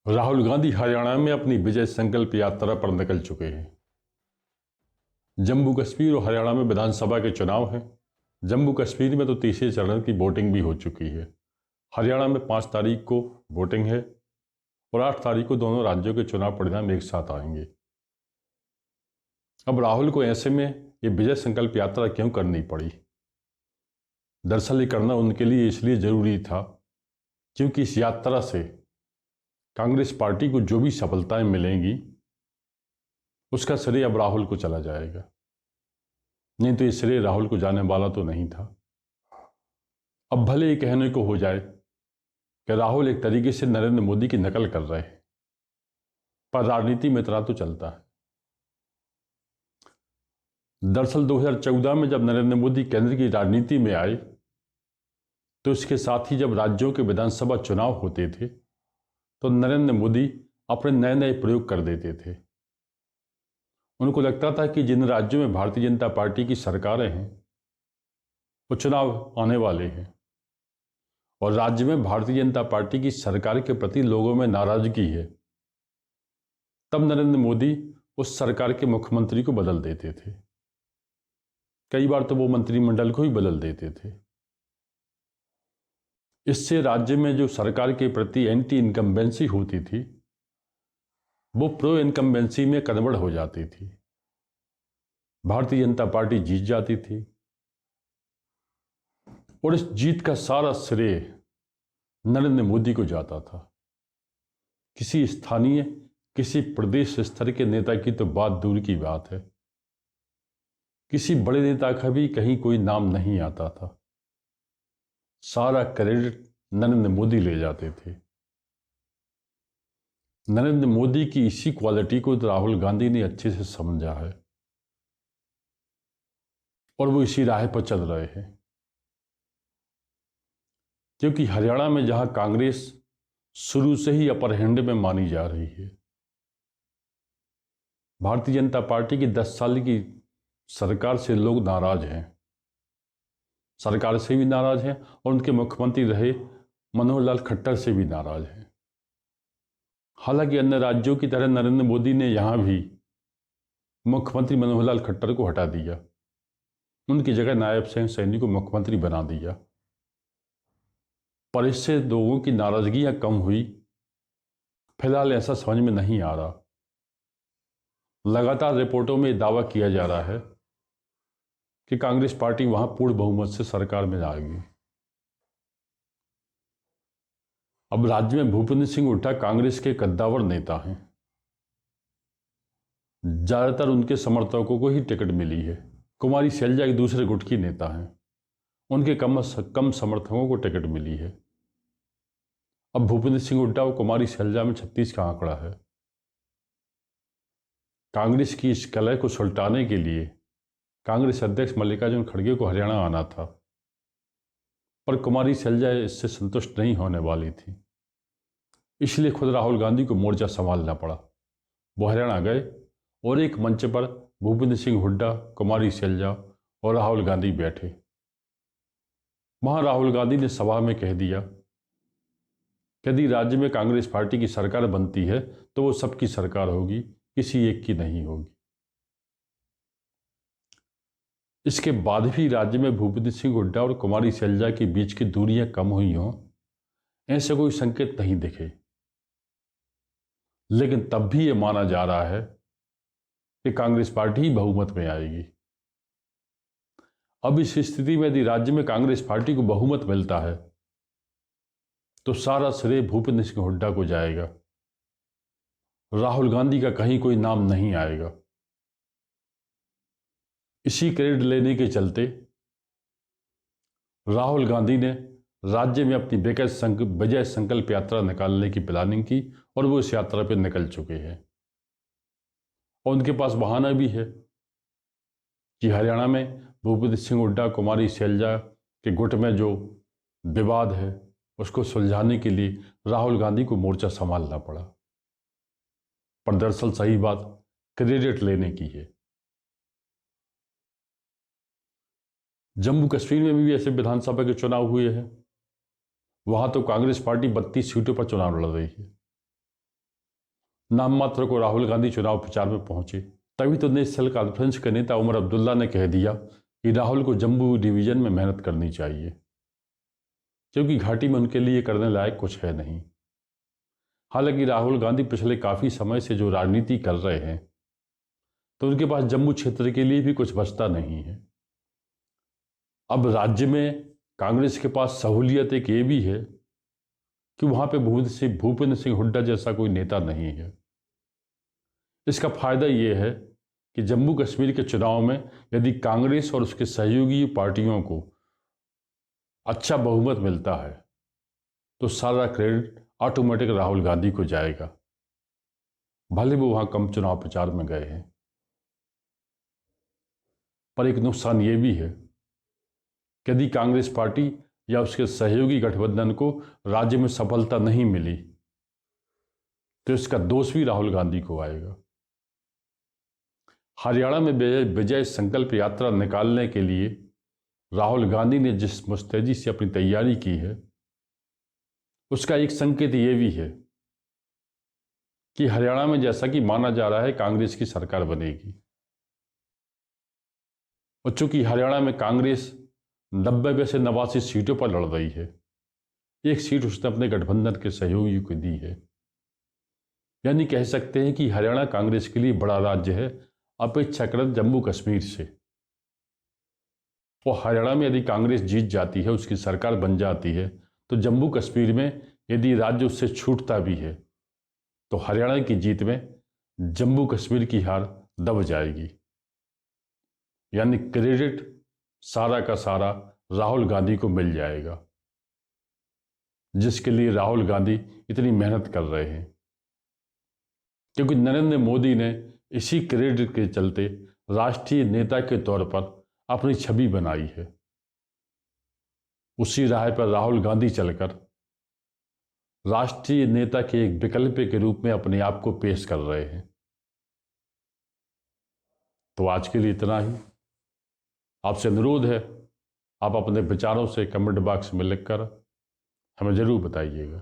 राहुल गांधी हरियाणा में अपनी विजय संकल्प यात्रा पर निकल चुके हैं। जम्मू कश्मीर और हरियाणा में विधानसभा के चुनाव हैं। जम्मू कश्मीर में तो तीसरे चरण की वोटिंग भी हो चुकी है। हरियाणा में 5 तारीख को वोटिंग है और 8 तारीख को दोनों राज्यों के चुनाव परिणाम एक साथ आएंगे। अब राहुल को ऐसे में ये विजय संकल्प यात्रा क्यों करनी पड़ी? दरअसल ये करना उनके लिए इसलिए जरूरी था क्योंकि इस यात्रा से कांग्रेस पार्टी को जो भी सफलताएं मिलेंगी उसका श्रेय अब राहुल को चला जाएगा। नहीं तो ये श्रेय राहुल को जाने वाला तो नहीं था। अब भले ये कहने को हो जाए कि राहुल एक तरीके से नरेंद्र मोदी की नकल कर रहे हैं, पर राजनीति में इतना तो चलता है। दरअसल 2014 में जब नरेंद्र मोदी केंद्र की राजनीति में आए तो इसके साथ ही जब राज्यों के विधानसभा चुनाव होते थे तो नरेंद्र मोदी अपने नए नए प्रयोग कर देते थे। उनको लगता था कि जिन राज्यों में भारतीय जनता पार्टी की सरकारें हैं वो चुनाव आने वाले हैं और राज्य में भारतीय जनता पार्टी की सरकार के प्रति लोगों में नाराजगी है, तब नरेंद्र मोदी उस सरकार के मुख्यमंत्री को बदल देते थे। कई बार तो वो मंत्रिमंडल को ही बदल देते थे। इससे राज्य में जो सरकार के प्रति एंटी इनकम्बेंसी होती थी वो प्रो इनकम्बेंसी में कन्वर्ट हो जाती थी। भारतीय जनता पार्टी जीत जाती थी और इस जीत का सारा श्रेय नरेंद्र मोदी को जाता था। किसी स्थानीय, किसी प्रदेश स्तर के नेता की तो बात दूर की बात है, किसी बड़े नेता का भी कहीं कोई नाम नहीं आता था। सारा क्रेडिट नरेंद्र मोदी ले जाते थे। नरेंद्र मोदी की इसी क्वालिटी को तो राहुल गांधी ने अच्छे से समझा है और वो इसी राह पर चल रहे हैं। क्योंकि हरियाणा में जहां कांग्रेस शुरू से ही अपर हैंड में मानी जा रही है, भारतीय जनता पार्टी की 10 साल की सरकार से लोग नाराज हैं। सरकार से भी नाराज हैं और उनके मुख्यमंत्री रहे मनोहर लाल खट्टर से भी नाराज हैं। हालांकि अन्य राज्यों की तरह नरेंद्र मोदी ने यहां भी मुख्यमंत्री मनोहर लाल खट्टर को हटा दिया, उनकी जगह नायब सिंह सैनी को मुख्यमंत्री बना दिया। पर इससे लोगों की नाराजगियां कम हुई, फिलहाल ऐसा समझ में नहीं आ रहा। लगातार रिपोर्टों में दावा किया जा रहा है कि कांग्रेस पार्टी वहां पूर्ण बहुमत से सरकार में आएगी। अब राज्य में भूपेंद्र सिंह हुड्डा कांग्रेस के कद्दावर नेता हैं। ज्यादातर उनके समर्थकों को ही टिकट मिली है। कुमारी शैलजा एक दूसरे गुट की नेता हैं, उनके कम समर्थकों को टिकट मिली है। अब भूपेंद्र सिंह हुड्डा और कुमारी शैलजा में 36 का आंकड़ा है। कांग्रेस की इस कलह को सुलटाने के लिए कांग्रेस अध्यक्ष मल्लिकार्जुन खड़गे को हरियाणा आना था, पर कुमारी शैलजा इससे संतुष्ट नहीं होने वाली थी। इसलिए खुद राहुल गांधी को मोर्चा संभालना पड़ा। वो हरियाणा गए और एक मंच पर भूपेंद्र सिंह हुड्डा, कुमारी शैलजा और राहुल गांधी बैठे। वहां राहुल गांधी ने सभा में कह दिया कि यदि राज्य में कांग्रेस पार्टी की सरकार बनती है तो वो सबकी सरकार होगी, किसी एक की नहीं होगी। इसके बाद भी राज्य में भूपेंद्र सिंह हुड्डा और कुमारी शैलजा के बीच की दूरियां कम हुई हों, ऐसे कोई संकेत नहीं दिखे। लेकिन तब भी ये माना जा रहा है कि कांग्रेस पार्टी ही बहुमत में आएगी। अब इस स्थिति में यदि राज्य में कांग्रेस पार्टी को बहुमत मिलता है तो सारा श्रेय भूपेंद्र सिंह हुड्डा को जाएगा, राहुल गांधी का कहीं कोई नाम नहीं आएगा। इसी क्रेडिट लेने के चलते राहुल गांधी ने राज्य में अपनी विजय संकल्प यात्रा निकालने की प्लानिंग की और वो इस यात्रा पर निकल चुके हैं। और उनके पास बहाना भी है कि हरियाणा में भूपेंद्र सिंह हुड्डा, कुमारी शैलजा के गुट में जो विवाद है उसको सुलझाने के लिए राहुल गांधी को मोर्चा संभालना पड़ा। पर दरअसल सही बात क्रेडिट लेने की है। जम्मू कश्मीर में भी ऐसे विधानसभा के चुनाव हुए हैं। वहां तो कांग्रेस पार्टी 32 सीटों पर चुनाव लड़ रही है। नाम मात्र को राहुल गांधी चुनाव प्रचार में पहुंचे। तभी तो नेशनल कॉन्फ्रेंस के नेता उमर अब्दुल्ला ने कह दिया कि राहुल को जम्मू डिवीजन में मेहनत करनी चाहिए, क्योंकि घाटी में उनके लिए करने लायक कुछ है नहीं। हालांकि राहुल गांधी पिछले काफ़ी समय से जो राजनीति कर रहे हैं, तो उनके पास जम्मू क्षेत्र के लिए भी कुछ बचता नहीं है। अब राज्य में कांग्रेस के पास सहूलियत एक ये भी है कि वहाँ पे भूपेंद्र सिंह हुड्डा जैसा कोई नेता नहीं है। इसका फायदा ये है कि जम्मू कश्मीर के चुनाव में यदि कांग्रेस और उसके सहयोगी पार्टियों को अच्छा बहुमत मिलता है तो सारा क्रेडिट ऑटोमेटिक राहुल गांधी को जाएगा, भले वो वहाँ कम चुनाव प्रचार में गए हैं। पर एक नुकसान ये भी है कि यदि कांग्रेस पार्टी या उसके सहयोगी गठबंधन को राज्य में सफलता नहीं मिली तो इसका दोष भी राहुल गांधी को आएगा। हरियाणा में विजय संकल्प यात्रा निकालने के लिए राहुल गांधी ने जिस मुस्तैदी से अपनी तैयारी की है, उसका एक संकेत ये भी है कि हरियाणा में जैसा कि माना जा रहा है कांग्रेस की सरकार बनेगी, और चूंकि हरियाणा में कांग्रेस 90 में से 89 सीटों पर लड़ रही है, एक सीट उसने अपने गठबंधन के सहयोगी को दी है। यानी कह सकते हैं कि हरियाणा कांग्रेस के लिए बड़ा राज्य है अपेक्षाकृत जम्मू कश्मीर से। और हरियाणा में यदि कांग्रेस जीत जाती है, उसकी सरकार बन जाती है, तो जम्मू कश्मीर में यदि राज्य उससे छूटता भी है तो हरियाणा की जीत में जम्मू कश्मीर की हार दब जाएगी। यानी क्रेडिट सारा का सारा राहुल गांधी को मिल जाएगा, जिसके लिए राहुल गांधी इतनी मेहनत कर रहे हैं। क्योंकि नरेंद्र मोदी ने इसी क्रेडिट के चलते राष्ट्रीय नेता के तौर पर अपनी छवि बनाई है। उसी राह पर राहुल गांधी चलकर राष्ट्रीय नेता के एक विकल्प के रूप में अपने आप को पेश कर रहे हैं। तो आज के लिए इतना ही। आपसे अनुरोध है, आप अपने विचारों से कमेंट बॉक्स में लिखकर हमें ज़रूर बताइएगा।